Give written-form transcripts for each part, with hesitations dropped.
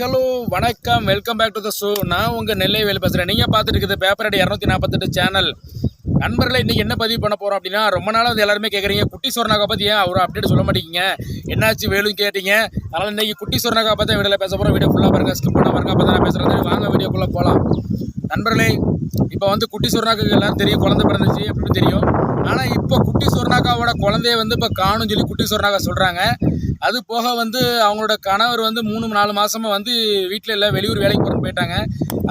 Hello வணக்கம், welcome back to the show. நான் உங்கள் நெல்லை வேலை பேசுகிறேன். நீங்கள் பார்த்துட்டு இருக்குது பேப்பர் அடி 248 சேனல். நண்பர்களை இன்றைக்கி என்ன பதிவு பண்ண போகிறோம் அப்படின்னா, ரொம்ப நாளாக வந்து எல்லாருமே கேட்குறீங்க குட்டி சொர்ணாக்கா பற்றி ஏன் அவர் அப்டேட் சொல்ல மாட்டேங்கிங்க, என்னாச்சு வேலும் கேட்டீங்க. அதனால் இன்றைக்கி குட்டி சொர்ணாக்கா பற்றி வீடியோவில் பேச போகிறோம். வீடியோ ஃபுல்லாக பாருங்கள், ஸ்கிப் பண்ண பாருங்கள். அப்போ தான் நான் பேசுகிறது. வாங்க வீடியோக்குள்ளே போகலாம். நண்பர்களே, இப்போ வந்து குட்டி சொர்ணாக்கு எல்லோரும் தெரியும், குழந்தை பிறந்துச்சு அப்படின்னு தெரியும். ஆனால் இப்போ குட்டி சொர்ணாக்காவோட குழந்தைய வந்து இப்போ காணும் சொல்லி குட்டி சொர்ணாக்கா சொல்கிறாங்க. அது போக வந்து அவங்களோட கணவர் வந்து 3-4 மாதமாக வந்து வீட்டில் இல்லை, வெளியூர் வேலைக்கு போகிறன்னு போயிட்டாங்க.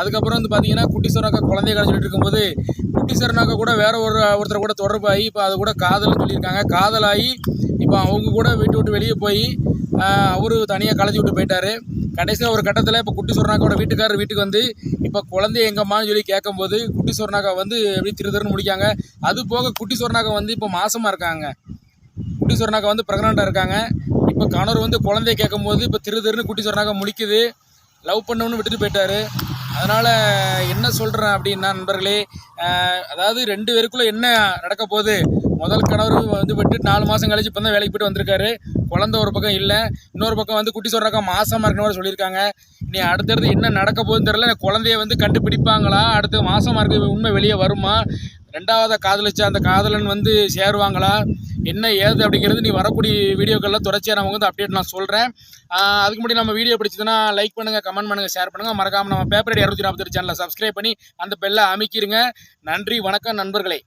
அதுக்கப்புறம் வந்து பார்த்தீங்கன்னா குட்டி சொர்ணாக்கா குழந்தைய சொல்லிட்டு இருக்கும்போது குட்டி சொர்ணாக்கா கூட வேற ஒருத்தர் கூட தொடர்பாகி இப்போ அது கூட காதல்னு சொல்லியிருக்காங்க. காதலாகி இப்போ அவங்க கூட வீட்டை விட்டு வெளியே போய் அவரு தனியாக கலைச்சி விட்டு போயிட்டாரு. கடைசியாக ஒரு கட்டத்தில் இப்போ குட்டி சொர்ணாக்காவோட வீட்டுக்காரர் வீட்டுக்கு வந்து இப்போ குழந்தைய எங்கம்மான்னு சொல்லி கேட்கும்போது குட்டி சொர்ணாக்கா வந்து எப்படி திருன்னு முடிக்காங்க. அது போக குட்டி சொர்ணாக்கா வந்து இப்போ மாசமாக இருக்காங்க. குட்டி சொர்ணாக்கா வந்து ப்ரெக்னெண்ட்டாக இருக்காங்க. இப்போ கணவர் வந்து குழந்தைய கேட்கும்போது இப்போ திருன்னு குட்டி சொர்ணாக்கா முழிக்குது. லவ் பண்ணவனு விட்டுட்டு போயிட்டாரு. அதனால் என்ன சொல்கிறேன் அப்படின்னா நண்பர்களே, அதாவது 2 பேருக்குள்ளே என்ன நடக்க போகுது. முதல் கணவர் வந்து விட்டு 4 மாதம் கழிச்சு இப்போ தான் வேலைக்கு போய்ட்டு வந்திருக்காரு. குழந்தை ஒரு பக்கம் இல்லை, இன்னொரு பக்கம் வந்து குட்டி சொர்ணாக்கா மாசமாக இருக்கணும் சொல்லியிருக்காங்க. இனி அடுத்தடுத்து என்ன நடக்க போகுதுன்னு தெரியல. குழந்தைய வந்து கண்டுபிடிப்பாங்களா, அடுத்து மாசமாக இருக்க உண்மை வெளியே வருமா, 2வது காதலிச்ச அந்த காதலன் வந்து சேருவாங்களா, என்ன ஏது அப்படிங்கிறது நீ வரக்கூடிய வீடியோக்கள்லாம் தொடர்ச்சியாக நம்ம வந்து அப்டேட் நான் சொல்கிறேன். அதுக்கு முன்னாடி நம்ம வீடியோ பிடிச்சதுன்னா லைக் பண்ணுங்கள், கமெண்ட் பண்ணுங்கள், ஷேர் பண்ணுங்கள். மறக்காமல் நம்ம பேப்பர் 248 சேனலை சப்ஸ்கிரைப் பண்ணி அந்த பெல்லை அமைக்கிருங்க. நன்றி, வணக்கம் நண்பர்களே.